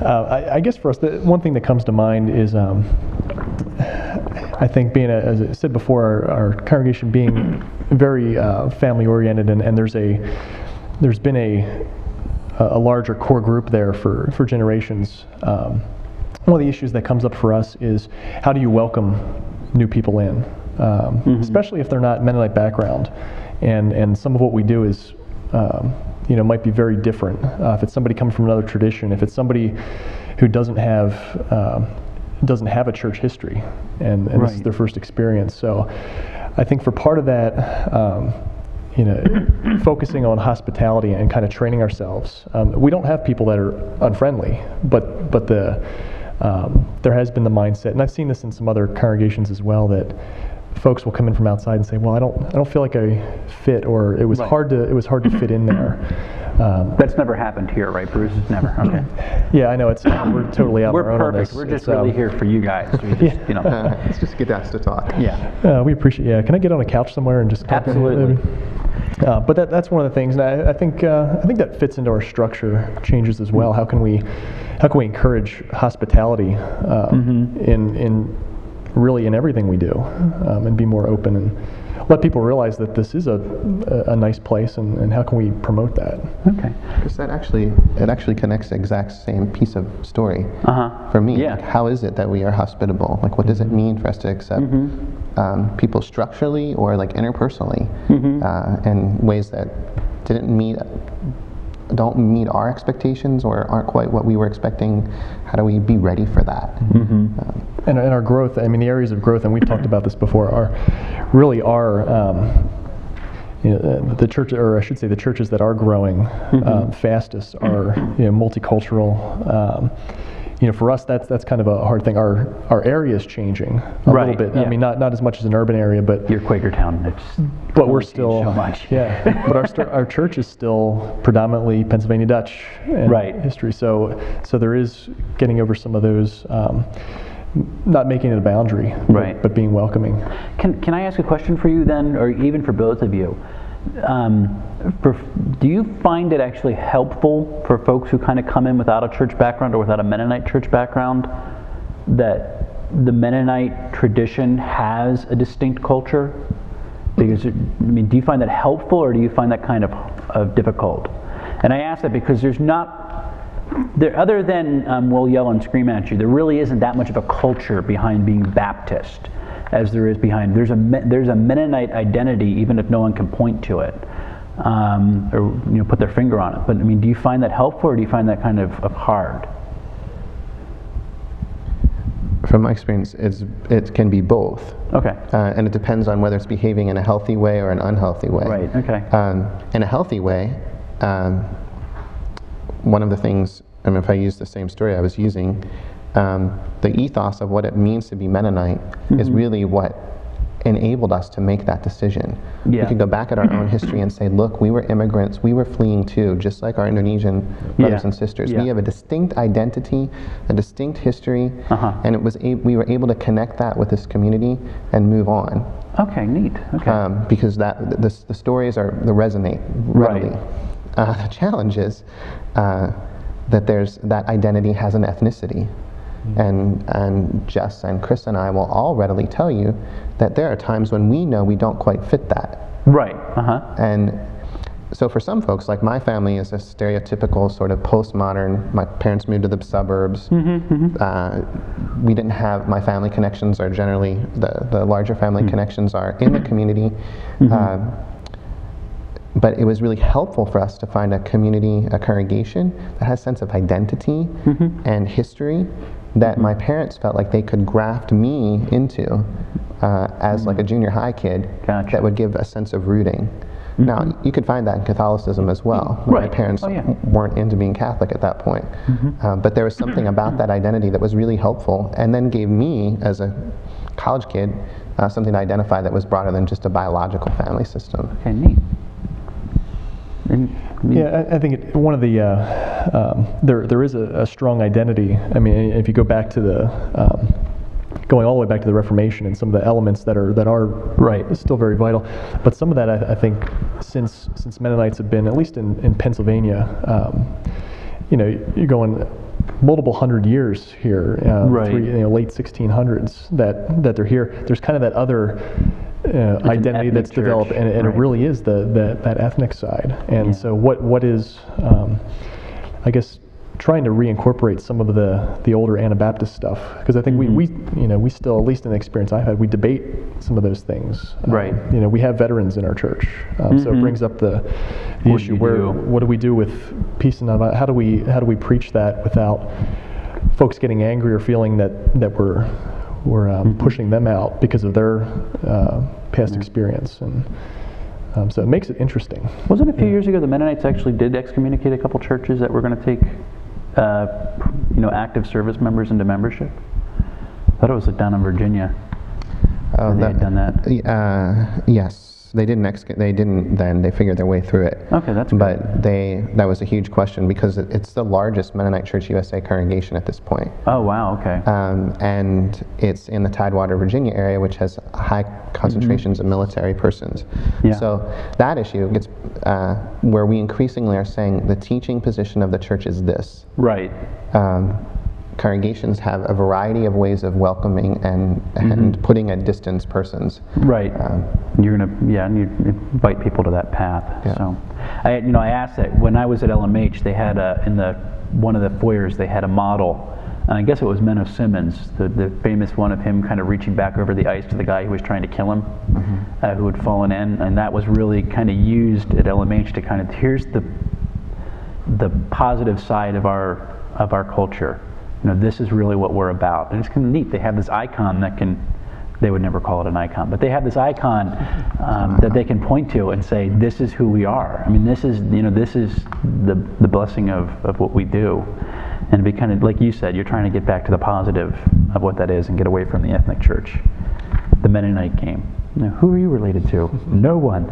I guess for us, the one thing that comes to mind is, I think being, as I said before, our congregation being very family-oriented, and there's been a larger core group there for generations. One of the issues that comes up for us is how do you welcome new people in, especially if they're not Mennonite background, and some of what we do is might be very different. If it's somebody coming from another tradition, if it's somebody who doesn't have a church history, and this is their first experience. So I think for part of that, focusing on hospitality and kind of training ourselves. We don't have people that are unfriendly, but there has been the mindset, and I've seen this in some other congregations as well, that folks will come in from outside and say, "Well, I don't feel like I fit," or it was hard to fit in there. That's never happened here, right, Bruce? Never. Okay. Yeah, I know. We're totally out on our own on this. We're just really here for you guys. We just, Let's just get us to talk. Yeah. We appreciate. Yeah. Can I get on a couch somewhere and just talk? Absolutely. But that's one of the things, and I think that fits into our structure changes as well. How can we encourage hospitality in really in everything we do, and be more open and let people realize that this is a nice place, and how can we promote that? Okay. Because it actually connects the exact same piece of story for me. Yeah. Like, how is it that we are hospitable? Like, what does it mean for us to accept people structurally or like interpersonally, in ways that don't meet our expectations or aren't quite what we were expecting? How do we be ready for that? And our growth, I mean, the areas of growth, and we've talked about this before, are the church, or I should say the churches that are growing fastest are multicultural. For us, that's kind of a hard thing. Our area is changing a little bit. Yeah. I mean, not as much as an urban area, but Your Quakertown, but we're still so much. Yeah. But our church is still predominantly Pennsylvania Dutch history. So there is getting over some of those. Not making it a boundary, but being welcoming. Can I ask a question for you then, or even for both of you? Do you find it actually helpful for folks who kind of come in without a church background or without a Mennonite church background that the Mennonite tradition has a distinct culture? Because, do you find that helpful, or do you find that kind of difficult? And I ask that because other than we'll yell and scream at you, there really isn't that much of a culture behind being Baptist as there is behind. There's a Mennonite identity, even if no one can point to it, or put their finger on it. But do you find that helpful, or do you find that kind of hard? From my experience, it can be both. Okay. And it depends on whether it's behaving in a healthy way or an unhealthy way. Right. Okay. In a healthy way, one of the things, if I use the same story I was using, the ethos of what it means to be Mennonite is really what enabled us to make that decision. Yeah. We could go back at our own history and say, look, we were immigrants, we were fleeing too, just like our Indonesian brothers and sisters. Yeah. We have a distinct identity, a distinct history, and we were able to connect that with this community and move on. Okay, neat. Okay. Because the stories they resonate readily. The challenge is that that identity has an ethnicity. And Jess and Chris and I will all readily tell you that there are times when we know we don't quite fit that. Right. And so for some folks, like my family is a stereotypical sort of postmodern, my parents moved to the suburbs. We didn't have, my family connections are generally, the larger family connections are in the community. But it was really helpful for us to find a community, a congregation that has a sense of identity and history that my parents felt like they could graft me into as like a junior high kid. Gotcha. That would give a sense of rooting. Now, you could find that in Catholicism as well. My parents weren't into being Catholic at that point. But there was something about that identity that was really helpful, and then gave me, as a college kid, something to identify that was broader than just a biological family system. Okay, neat. Yeah, I think one of the there is a strong identity. I mean, if you go back to going all the way back to the Reformation and some of the elements that are still very vital, but some of that I think since Mennonites have been, at least in Pennsylvania, you're going multiple hundred years here, Right. late 1600s that they're here. There's kind of that other identity ethnic that's developed, church, and it right. really is that ethnic side. And Yeah. so what is, I guess, trying to reincorporate some of the older Anabaptist stuff, because I think we still, at least in the experience I've had, we debate some of those things. Right. We have veterans in our church, so it brings up the What issue where what do we do with peace and nonviolence? How do we preach that without folks getting angry or feeling that we're pushing them out because of their past experience, and so it makes it interesting. Wasn't it a few years ago the Mennonites actually did excommunicate a couple churches that were going to take active service members into membership? I thought it was down in Virginia. They had done that. Yes. They didn't then. They figured their way through it. Okay, that's good. But that was a huge question because it's the largest Mennonite Church USA congregation at this point. Oh, wow, okay. And it's in the Tidewater, Virginia area, which has high concentrations of military persons. Yeah. So that issue gets where we increasingly are saying the teaching position of the church is this. Right. Congregations have a variety of ways of welcoming and putting at distance persons. Right. You're gonna, and you invite people to that path. Yeah. So, I asked that when I was at LMH, they had in one of the foyers they had a model, and I guess it was Menno Simmons, the famous one of him kind of reaching back over the ice to the guy who was trying to kill him, who had fallen in, and that was really kind of used at LMH to kind of here's the positive side of our culture. This is really what we're about. And it's kind of neat. They have this icon they would never call it an icon, but they have this icon that they can point to and say, this is who we are. I mean, this is the blessing of what we do. And be kind of, like you said, you're trying to get back to the positive of what that is and get away from the ethnic church. The Mennonite game. Who are you related to? No one.